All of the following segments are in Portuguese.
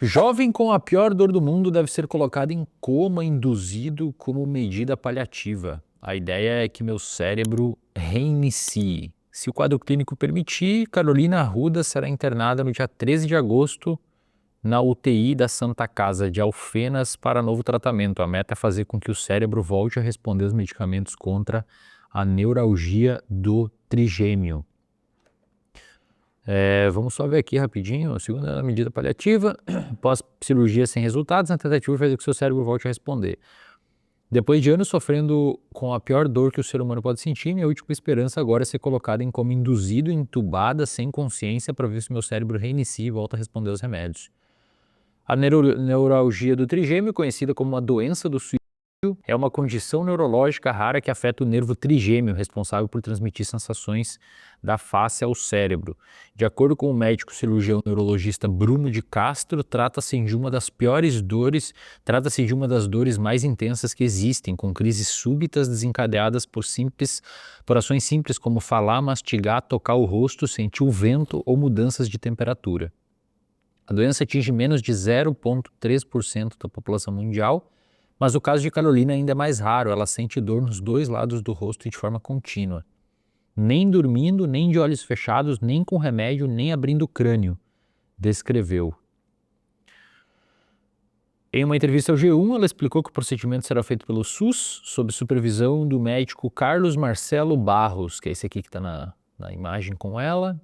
Jovem com a pior dor do mundo deve ser colocado em coma induzido como medida paliativa. A ideia é que meu cérebro reinicie. Se o quadro clínico permitir, Carolina Arruda será internada no dia 13 de agosto na UTI da Santa Casa de Alfenas para novo tratamento. A meta é fazer com que o cérebro volte a responder aos medicamentos contra a neuralgia do trigêmeo. Vamos só ver aqui rapidinho, a segunda medida paliativa, pós-cirurgia sem resultados, na tentativa de fazer com que o seu cérebro volte a responder. Depois de anos sofrendo com a pior dor que o ser humano pode sentir, minha última esperança agora é ser colocada em coma induzido, entubada, sem consciência, para ver se meu cérebro reinicia e volta a responder aos remédios. A neuralgia do trigêmeo, conhecida como uma doença do suicídio, é uma condição neurológica rara que afeta o nervo trigêmeo, responsável por transmitir sensações da face ao cérebro. De acordo com o médico cirurgião neurologista Bruno de Castro, trata-se de uma das dores mais intensas que existem, com crises súbitas desencadeadas por ações simples como falar, mastigar, tocar o rosto, sentir o vento ou mudanças de temperatura. A doença atinge menos de 0,3% da população mundial, mas o caso de Carolina ainda é mais raro, ela sente dor nos dois lados do rosto e de forma contínua. Nem dormindo, nem de olhos fechados, nem com remédio, nem abrindo o crânio, descreveu. Em uma entrevista ao G1, ela explicou que o procedimento será feito pelo SUS, sob supervisão do médico Carlos Marcelo Barros, que é esse aqui que está na imagem com ela,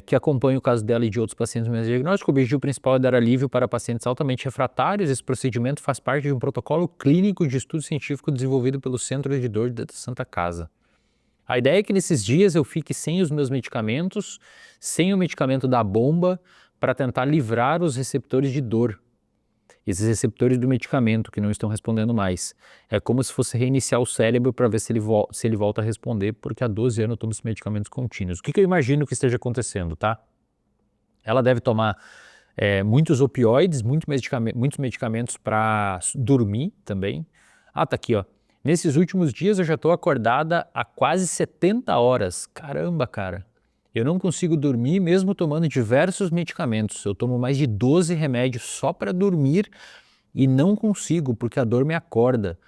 que acompanha o caso dela e de outros pacientes no mesmo diagnóstico. O objetivo principal é dar alívio para pacientes altamente refratários. Esse procedimento faz parte de um protocolo clínico de estudo científico desenvolvido pelo Centro de Dor da Santa Casa. A ideia é que nesses dias eu fique sem os meus medicamentos, sem o medicamento da bomba, para tentar livrar os receptores de dor. Esses receptores do medicamento que não estão respondendo mais. É como se fosse reiniciar o cérebro para ver se ele volta a responder, porque há 12 anos eu tomo esses medicamentos contínuos. O que eu imagino que esteja acontecendo, tá? Ela deve tomar muitos opioides, muitos medicamentos para dormir também. Tá aqui, ó. Nesses últimos dias eu já estou acordada há quase 70 horas. Caramba, cara. Eu não consigo dormir mesmo tomando diversos medicamentos. Eu tomo mais de 12 remédios só para dormir e não consigo, porque a dor me acorda.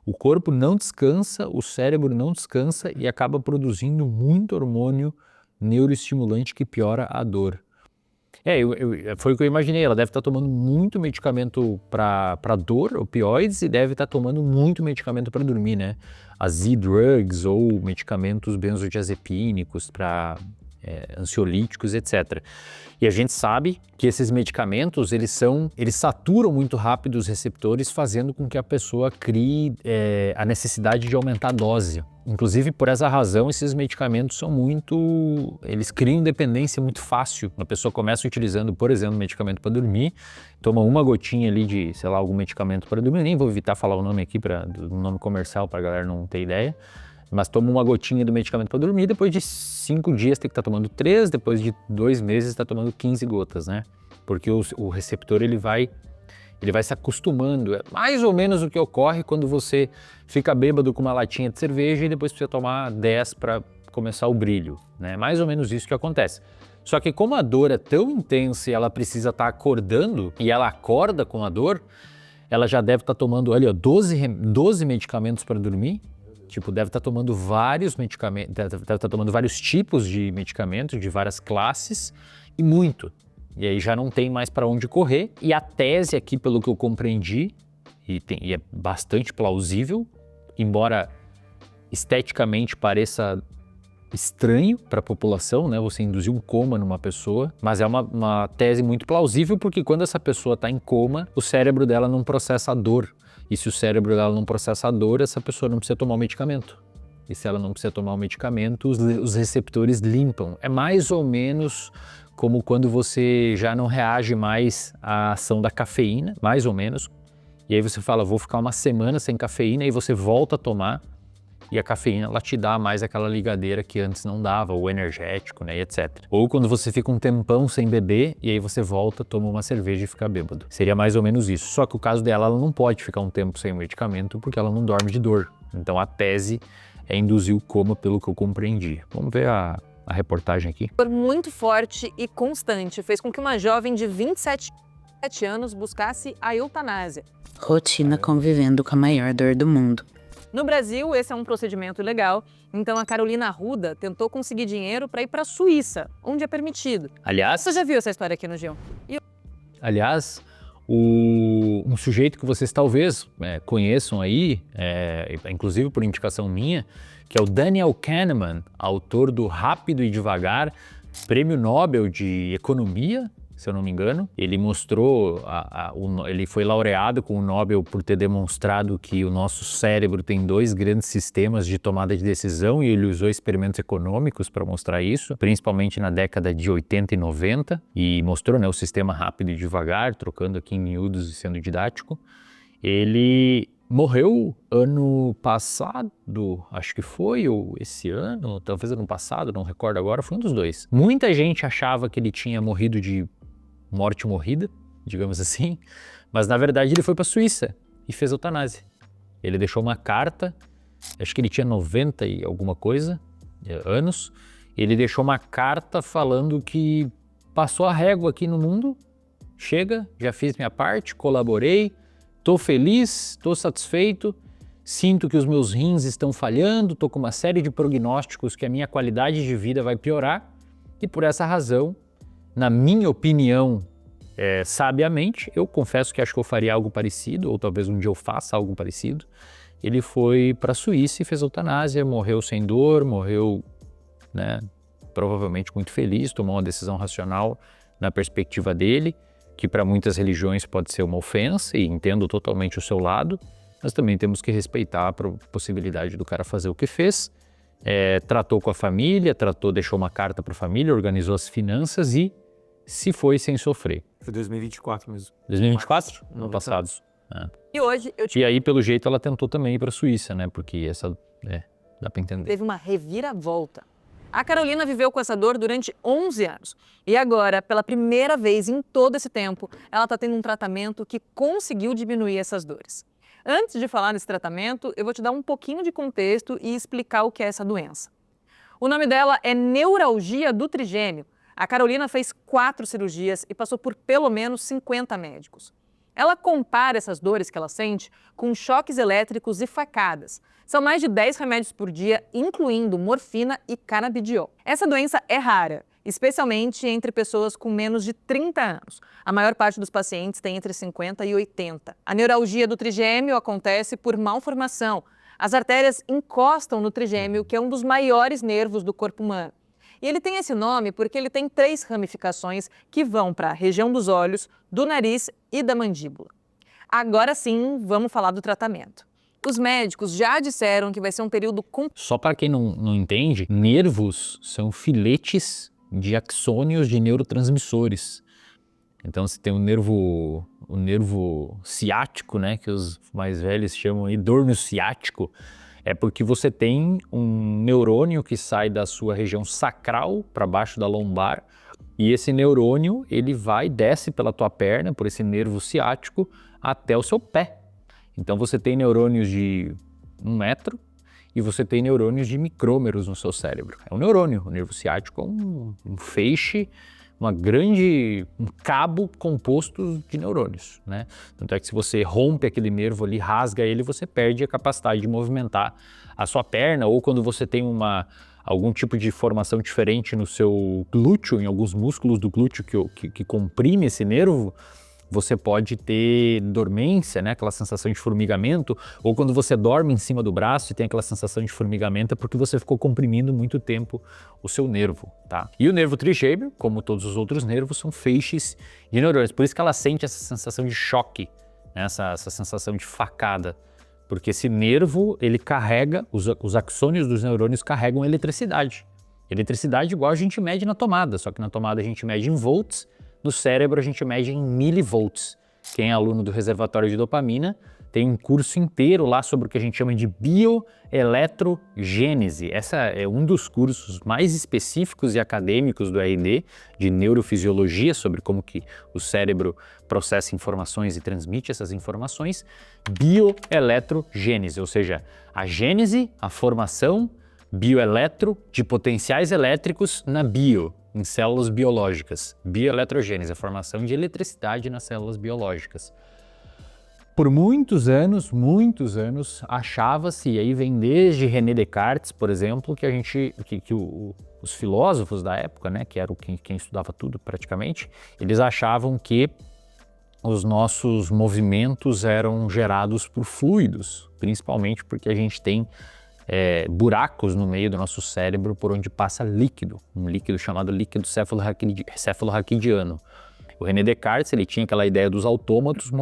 O corpo não descansa, o cérebro não descansa e acaba produzindo muito hormônio neuroestimulante que piora a dor. Foi o que eu imaginei, ela deve estar tomando muito medicamento para dor, opioides, e deve estar tomando muito medicamento para dormir, né? As Z-drugs ou medicamentos benzodiazepínicos para ansiolíticos, etc. E a gente sabe que esses medicamentos, eles saturam muito rápido os receptores, fazendo com que a pessoa crie a necessidade de aumentar a dose. Inclusive, por essa razão, esses medicamentos eles criam dependência muito fácil. A pessoa começa utilizando, por exemplo, medicamento para dormir, toma uma gotinha ali de, sei lá, algum medicamento para dormir, nem vou evitar falar o nome aqui, um nome comercial para a galera não ter ideia, mas toma uma gotinha do medicamento para dormir, depois de 5 dias tem que estar tomando 3, depois de 2 meses está tomando 15 gotas, né? Porque o receptor ele vai se acostumando. É mais ou menos o que ocorre quando você fica bêbado com uma latinha de cerveja e depois precisa tomar 10 para começar o brilho, né? Mais ou menos isso que acontece. Só que como a dor é tão intensa e ela precisa estar acordando, e ela acorda com a dor, ela já deve estar tomando, olha, 12 medicamentos para dormir. Tipo, deve estar tomando vários medicamentos, deve estar tomando vários tipos de medicamentos, de várias classes, e muito. E aí já não tem mais para onde correr. E a tese aqui, pelo que eu compreendi, e é bastante plausível, embora esteticamente pareça estranho para a população, né? Você induzir um coma numa pessoa, mas é uma tese muito plausível, porque quando essa pessoa está em coma, o cérebro dela não processa a dor. E se o cérebro dela não processa a dor, essa pessoa não precisa tomar o medicamento. E se ela não precisa tomar o medicamento, os receptores limpam. É mais ou menos como quando você já não reage mais à ação da cafeína, mais ou menos. E aí você fala, vou ficar uma semana sem cafeína, e você volta a tomar. E a cafeína, ela te dá mais aquela ligadeira que antes não dava, o energético, né, e etc. Ou quando você fica um tempão sem beber, e aí você volta, toma uma cerveja e fica bêbado. Seria mais ou menos isso. Só que o caso dela, ela não pode ficar um tempo sem medicamento, porque ela não dorme de dor. Então a tese é induzir o coma, pelo que eu compreendi. Vamos ver a reportagem aqui. Muito forte e constante fez com que uma jovem de 27 anos buscasse a eutanásia. Rotina convivendo com a maior dor do mundo. No Brasil, esse é um procedimento ilegal, então a Carolina Arruda tentou conseguir dinheiro para ir para a Suíça, onde é permitido. Aliás, Você já viu essa história aqui no G1? um sujeito que vocês talvez conheçam aí, inclusive por indicação minha, que é o Daniel Kahneman, autor do Rápido e Devagar, Prêmio Nobel de Economia, se eu não me engano. Ele mostrou, ele foi laureado com o Nobel por ter demonstrado que o nosso cérebro tem 2 grandes sistemas de tomada de decisão, e ele usou experimentos econômicos para mostrar isso, principalmente na década de 80 e 90, e mostrou, né, o sistema rápido e devagar, trocando aqui em miúdos e sendo didático. Ele morreu ano passado, acho que foi, ou esse ano, talvez ano passado, não recordo agora, foi um dos dois. Muita gente achava que ele tinha morrido de morte morrida, digamos assim, mas na verdade ele foi para a Suíça e fez eutanásia. Ele deixou uma carta, acho que ele tinha 90 e alguma coisa anos, ele deixou uma carta falando que passou a régua aqui no mundo, chega, já fiz minha parte, colaborei, tô feliz, tô satisfeito, sinto que os meus rins estão falhando, tô com uma série de prognósticos que a minha qualidade de vida vai piorar, e por essa razão, na minha opinião, sabiamente, eu confesso que acho que eu faria algo parecido, ou talvez um dia eu faça algo parecido. Ele foi para a Suíça e fez eutanásia, morreu sem dor, morreu, né, provavelmente muito feliz, tomou uma decisão racional na perspectiva dele, que para muitas religiões pode ser uma ofensa, e entendo totalmente o seu lado, mas também temos que respeitar a possibilidade do cara fazer o que fez. Tratou com a família, deixou uma carta para a família, organizou as finanças e se foi sem sofrer. Foi 2024 mesmo. 2024? No passado. E hoje eu E aí, pelo jeito, ela tentou também ir para a Suíça, né? Porque dá para entender. teve uma reviravolta. A Carolina viveu com essa dor durante 11 anos. E agora, pela primeira vez em todo esse tempo, ela está tendo um tratamento que conseguiu diminuir essas dores. Antes de falar desse tratamento, eu vou te dar um pouquinho de contexto e explicar o que é essa doença. O nome dela é neuralgia do trigêmeo. A Carolina fez 4 cirurgias e passou por pelo menos 50 médicos. Ela compara essas dores que ela sente com choques elétricos e facadas. São mais de 10 remédios por dia, incluindo morfina e canabidiol. Essa doença é rara, especialmente entre pessoas com menos de 30 anos. A maior parte dos pacientes tem entre 50 e 80. A neuralgia do trigêmeo acontece por malformação. As artérias encostam no trigêmeo, que é um dos maiores nervos do corpo humano. E ele tem esse nome porque ele tem 3 ramificações que vão para a região dos olhos, do nariz e da mandíbula. Agora sim, vamos falar do tratamento. Os médicos já disseram que vai ser um período Só para quem não entende, nervos são filetes de axônios de neurotransmissores. Então você tem o nervo ciático, né, que os mais velhos chamam de dorno ciático, é porque você tem um neurônio que sai da sua região sacral para baixo da lombar, e esse neurônio ele desce pela tua perna, por esse nervo ciático, até o seu pé. Então você tem neurônios de 1 metro e você tem neurônios de micrômeros no seu cérebro. É um neurônio, o nervo ciático é um feixe, um cabo composto de neurônios, né? Tanto é que se você rompe aquele nervo ali, rasga ele, você perde a capacidade de movimentar a sua perna, ou quando você tem algum tipo de formação diferente no seu glúteo, em alguns músculos do glúteo que comprime esse nervo, você pode ter dormência, né? Aquela sensação de formigamento, ou quando você dorme em cima do braço e tem aquela sensação de formigamento, é porque você ficou comprimindo muito tempo o seu nervo, tá? E o nervo trigêmeo, como todos os outros nervos, são feixes de neurônios, por isso que ela sente essa sensação de choque, né? essa sensação de facada, porque esse nervo, ele carrega, os axônios dos neurônios carregam eletricidade. Eletricidade igual a gente mede na tomada, só que na tomada a gente mede em volts, no cérebro a gente mede em milivolts. Quem é aluno do reservatório de dopamina tem um curso inteiro lá sobre o que a gente chama de bioeletrogênese. Essa é um dos cursos mais específicos e acadêmicos do R&D, de neurofisiologia, sobre como que o cérebro processa informações e transmite essas informações. Bioeletrogênese, ou seja, a gênese, a formação bioeletro de potenciais elétricos na em células biológicas. Bioeletrogênese, a formação de eletricidade nas células biológicas. Por muitos anos, achava-se, e aí vem desde René Descartes, por exemplo, os filósofos da época, né, que era quem estudava tudo praticamente, eles achavam que os nossos movimentos eram gerados por fluidos, principalmente porque a gente tem buracos no meio do nosso cérebro por onde passa líquido, um líquido chamado líquido cefalorraquidiano. O René Descartes, ele tinha aquela ideia dos autômatos,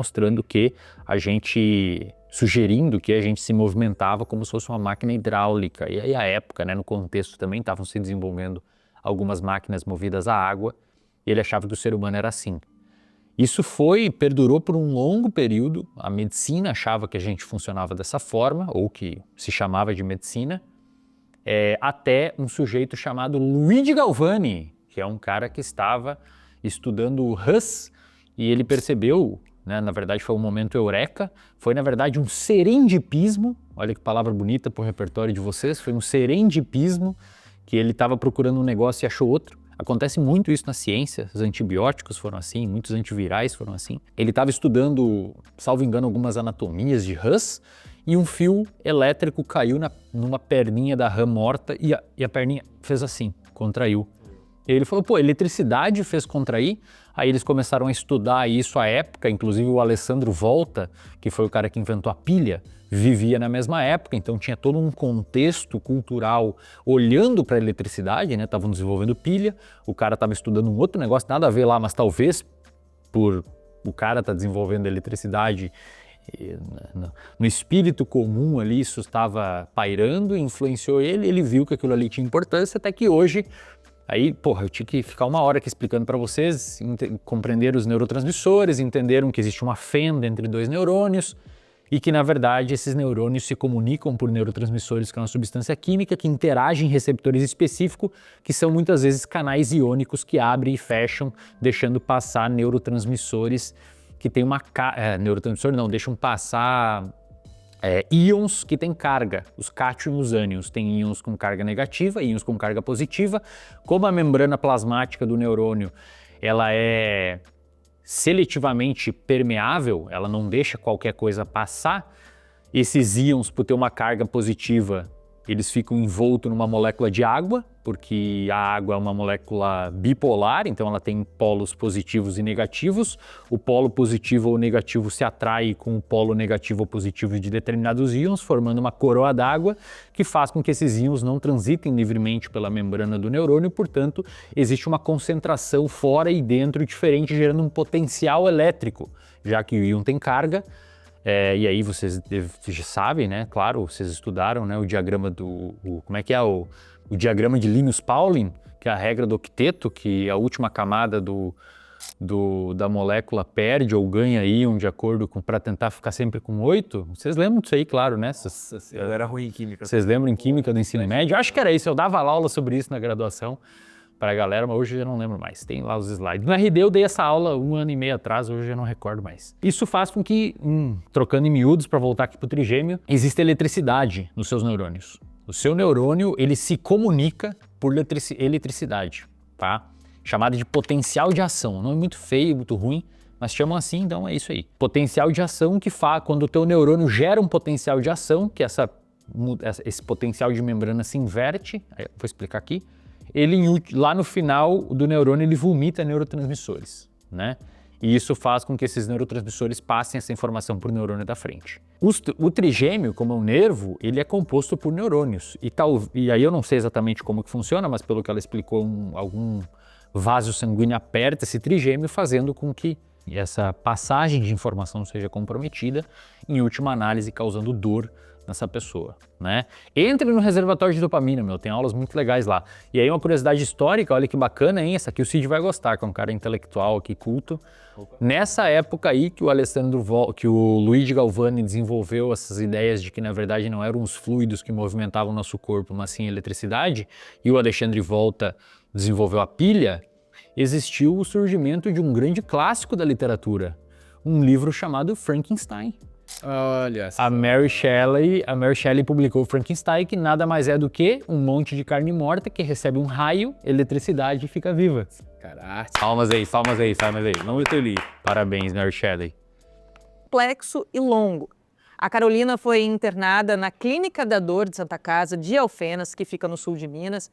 sugerindo que a gente se movimentava como se fosse uma máquina hidráulica. E aí, à época, né, no contexto também, estavam se desenvolvendo algumas máquinas movidas a água, e ele achava que o ser humano era assim. Isso perdurou por um longo período, a medicina achava que a gente funcionava dessa forma, ou que se chamava de medicina, até um sujeito chamado Luigi Galvani, que é um cara que estava estudando o Hus, e ele percebeu, né, na verdade foi um momento eureka, foi na verdade um serendipismo, olha que palavra bonita para o repertório de vocês, foi um serendipismo, que ele estava procurando um negócio e achou outro. Acontece muito isso na ciência, os antibióticos foram assim, muitos antivirais foram assim. Ele estava estudando, salvo engano, algumas anatomias de rãs, e um fio elétrico caiu numa perninha da rã morta e a perninha fez assim, contraiu. E ele falou, eletricidade fez contrair. Aí eles começaram a estudar isso à época, inclusive o Alessandro Volta, que foi o cara que inventou a pilha, vivia na mesma época, então tinha todo um contexto cultural olhando para a eletricidade, né? Estavam desenvolvendo pilha, o cara estava estudando um outro negócio, nada a ver lá, mas talvez por o cara estar desenvolvendo eletricidade, no espírito comum ali isso estava pairando, influenciou ele viu que aquilo ali tinha importância, até que hoje... Aí, eu tinha que ficar uma hora aqui explicando para vocês, compreender os neurotransmissores, entenderam que existe uma fenda entre dois neurônios e que, na verdade, esses neurônios se comunicam por neurotransmissores, que é uma substância química que interage em receptores específicos, que são muitas vezes canais iônicos que abrem e fecham, deixando passar neurotransmissores que tem deixam passar... íons que têm carga, os cátions e os ânions, tem íons com carga negativa, íons com carga positiva. Como a membrana plasmática do neurônio ela é seletivamente permeável, ela não deixa qualquer coisa passar, esses íons, por ter uma carga positiva, eles ficam envoltos numa molécula de água, porque a água é uma molécula bipolar, então ela tem polos positivos e negativos. O polo positivo ou negativo se atrai com o polo negativo ou positivo de determinados íons, formando uma coroa d'água que faz com que esses íons não transitem livremente pela membrana do neurônio, portanto, existe uma concentração fora e dentro diferente, gerando um potencial elétrico, já que o íon tem carga. E aí vocês já sabem, né? Claro, vocês estudaram, né, o diagrama o diagrama de Linus-Pauling, que é a regra do octeto, que a última camada da molécula perde ou ganha íon de acordo com, para tentar ficar sempre com 8. Vocês lembram disso aí, claro, né? Eu era ruim em química. Vocês lembram em química do ensino médio? Acho que era isso, eu dava aula sobre isso na graduação para a galera, mas hoje eu já não lembro mais. Tem lá os slides. No RD eu dei essa aula 1 ano e meio atrás, hoje eu já não recordo mais. Isso faz com que, trocando em miúdos para voltar aqui para o trigêmeo, existe eletricidade nos seus neurônios. O seu neurônio, ele se comunica por eletricidade, tá? Chamada de potencial de ação. Não é muito feio, muito ruim, mas chamam assim, então é isso aí. Potencial de ação que faz quando o teu neurônio gera um potencial de ação, que esse potencial de membrana se inverte, vou explicar aqui. Lá no final do neurônio ele vomita neurotransmissores, né? E isso faz com que esses neurotransmissores passem essa informação para o neurônio da frente. O trigêmeo, como é um nervo, ele é composto por neurônios. E aí eu não sei exatamente como que funciona, mas pelo que ela explicou, algum vaso sanguíneo aperta esse trigêmeo, fazendo com que essa passagem de informação seja comprometida, em última análise causando dor nessa pessoa, né? Entre no reservatório de dopamina, tem aulas muito legais lá. E aí uma curiosidade histórica, olha que bacana, hein? Essa aqui o Cid vai gostar, que é um cara intelectual aqui, culto. Opa. Nessa época aí que o Luigi Galvani desenvolveu essas ideias de que na verdade não eram os fluidos que movimentavam o nosso corpo, mas sim a eletricidade, e o Alexandre Volta desenvolveu a pilha, existiu o surgimento de um grande clássico da literatura, um livro chamado Frankenstein. Olha só. A Mary Shelley publicou Frankenstein, que nada mais é do que um monte de carne morta que recebe um raio, eletricidade e fica viva. Caraca. Palmas aí. Não me li. Parabéns, Mary Shelley. Complexo e longo. A Carolina foi internada na Clínica da Dor de Santa Casa de Alfenas, que fica no sul de Minas,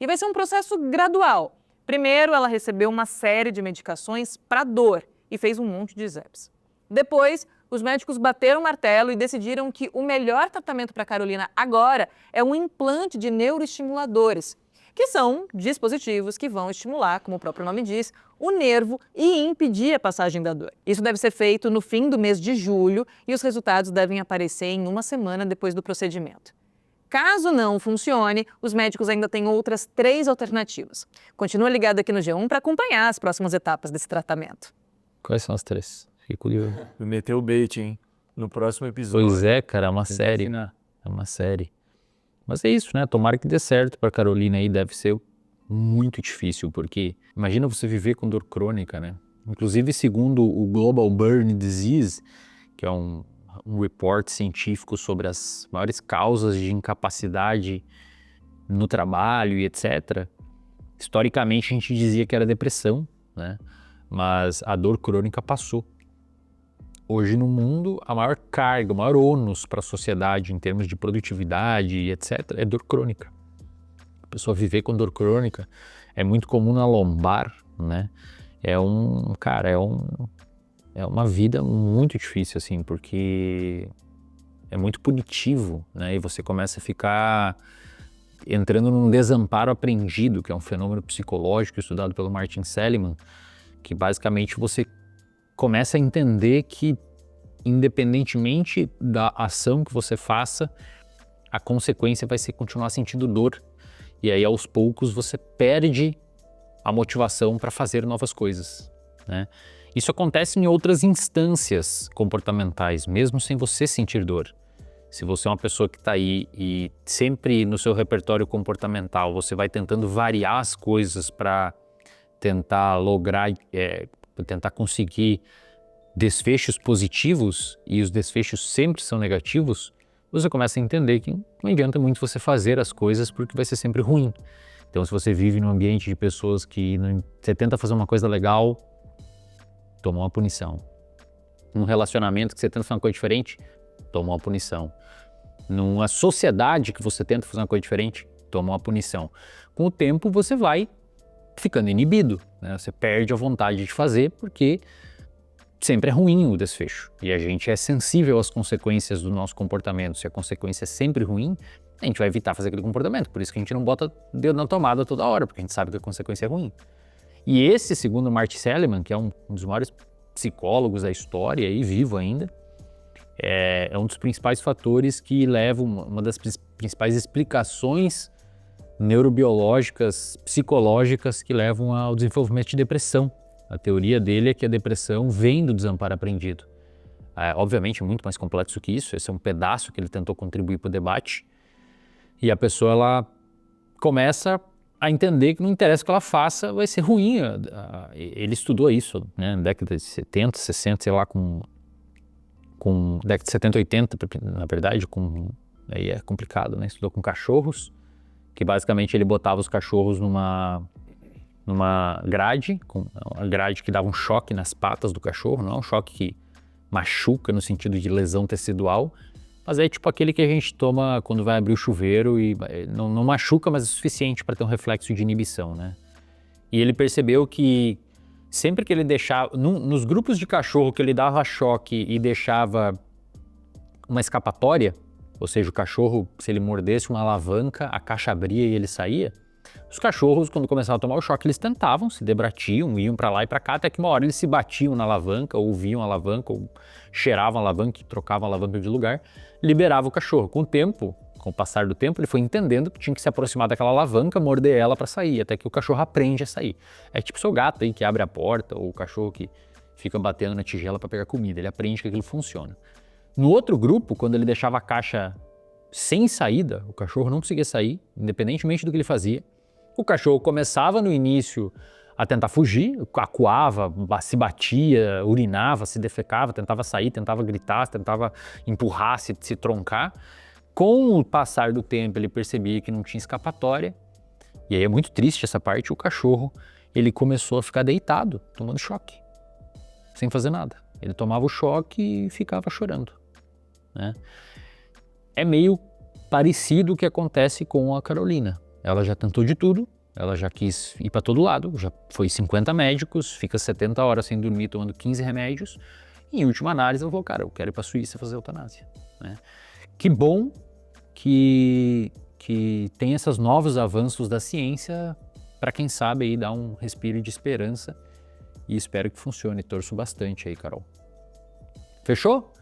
e vai ser um processo gradual. Primeiro, ela recebeu uma série de medicações para dor e fez um monte de exames. Depois, os médicos bateram o martelo e decidiram que o melhor tratamento para a Carolina agora é um implante de neuroestimuladores, que são dispositivos que vão estimular, como o próprio nome diz, o nervo e impedir a passagem da dor. Isso deve ser feito no fim do mês de julho e os resultados devem aparecer em uma semana depois do procedimento. Caso não funcione, os médicos ainda têm outras 3 alternativas. Continua ligado aqui no G1 para acompanhar as próximas etapas desse tratamento. Quais são as 3? Fiquei curioso. Meteu o bait, hein? No próximo episódio. Pois é, cara, é uma série. É uma série. Mas é isso, né? Tomara que dê certo pra Carolina aí. Deve ser muito difícil, porque imagina você viver com dor crônica, né? Inclusive, segundo o Global Burn Disease, que é um report científico sobre as maiores causas de incapacidade no trabalho e etc. Historicamente, a gente dizia que era depressão, né? Mas a dor crônica passou. Hoje no mundo, a maior carga, o maior ônus para a sociedade em termos de produtividade e etc. é dor crônica. A pessoa viver com dor crônica é muito comum na lombar, né? É uma vida muito difícil, assim, porque é muito punitivo, né? E você começa a ficar entrando num desamparo aprendido, que é um fenômeno psicológico estudado pelo Martin Seligman, que basicamente você começa a entender que, independentemente da ação que você faça, a consequência vai ser continuar sentindo dor. E aí, aos poucos, você perde a motivação para fazer novas coisas, né? Isso acontece em outras instâncias comportamentais, mesmo sem você sentir dor. Se você é uma pessoa que está aí e sempre no seu repertório comportamental você vai tentando variar as coisas para tentar lograr, tentar conseguir desfechos positivos, e os desfechos sempre são negativos, você começa a entender que não adianta muito você fazer as coisas porque vai ser sempre ruim. Então, se você vive num ambiente de pessoas que você tenta fazer uma coisa legal, toma uma punição. Num relacionamento que você tenta fazer uma coisa diferente, toma uma punição. Numa sociedade que você tenta fazer uma coisa diferente, toma uma punição. Com o tempo, você vai ficando inibido, né? Você perde a vontade de fazer porque sempre é ruim o desfecho. E a gente é sensível às consequências do nosso comportamento. Se a consequência é sempre ruim, a gente vai evitar fazer aquele comportamento. Por isso que a gente não bota dedo na tomada toda hora, porque a gente sabe que a consequência é ruim. E esse, segundo Martin Seligman, que é um dos maiores psicólogos da história e vivo ainda, é um dos principais fatores que levam, uma das principais explicações neurobiológicas, psicológicas que levam ao desenvolvimento de depressão. A teoria dele é que a depressão vem do desamparo aprendido. Obviamente é muito mais complexo que isso, esse é um pedaço que ele tentou contribuir para o debate. E a pessoa, ela começa a entender que não interessa o que ela faça, vai ser ruim. Ele estudou isso, né, na década de 70, 60, sei lá, com década de 70, 80, na verdade, aí é complicado, né? Estudou com cachorros, que basicamente ele botava os cachorros numa grade, uma grade que dava um choque nas patas do cachorro, não é um choque que machuca no sentido de lesão tecidual, mas é tipo aquele que a gente toma quando vai abrir o chuveiro e não machuca, mas é suficiente para ter um reflexo de inibição, né? E ele percebeu que sempre que ele deixava, nos grupos de cachorro que ele dava choque e deixava uma escapatória, ou seja, o cachorro, se ele mordesse uma alavanca, a caixa abria e ele saía, os cachorros, quando começavam a tomar o choque, eles tentavam, se debratiam, iam para lá e para cá, até que uma hora eles se batiam na alavanca, ou viam a alavanca, ou cheiravam a alavanca, trocavam a alavanca de lugar, liberava o cachorro. Com o tempo, com o passar do tempo, ele foi entendendo que tinha que se aproximar daquela alavanca, morder ela para sair, até que o cachorro aprende a sair. É tipo seu gato aí que abre a porta, ou o cachorro que fica batendo na tigela para pegar comida, ele aprende que aquilo funciona. No outro grupo, quando ele deixava a caixa sem saída, o cachorro não conseguia sair, independentemente do que ele fazia. O cachorro começava no início a tentar fugir, acuava, se batia, urinava, se defecava, tentava sair, tentava gritar, tentava empurrar, se troncar. Com o passar do tempo, ele percebia que não tinha escapatória, e aí é muito triste essa parte, o cachorro, ele começou a ficar deitado, tomando choque, sem fazer nada. Ele tomava o choque e ficava chorando, né? É meio parecido o que acontece com a Carolina. Ela já tentou de tudo, ela já quis ir para todo lado, já foi 50 médicos, fica 70 horas sem dormir, tomando 15 remédios, e em última análise ela falou, cara, eu quero ir para a Suíça fazer eutanásia, né? Que bom que tem esses novos avanços da ciência para quem sabe aí dar um respiro de esperança, e espero que funcione, torço bastante aí, Carol. Fechou?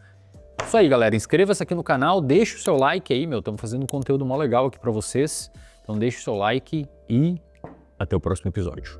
Isso aí, galera, inscreva-se aqui no canal, deixa o seu like aí, estamos fazendo um conteúdo mó legal aqui para vocês, então deixa o seu like e até o próximo episódio.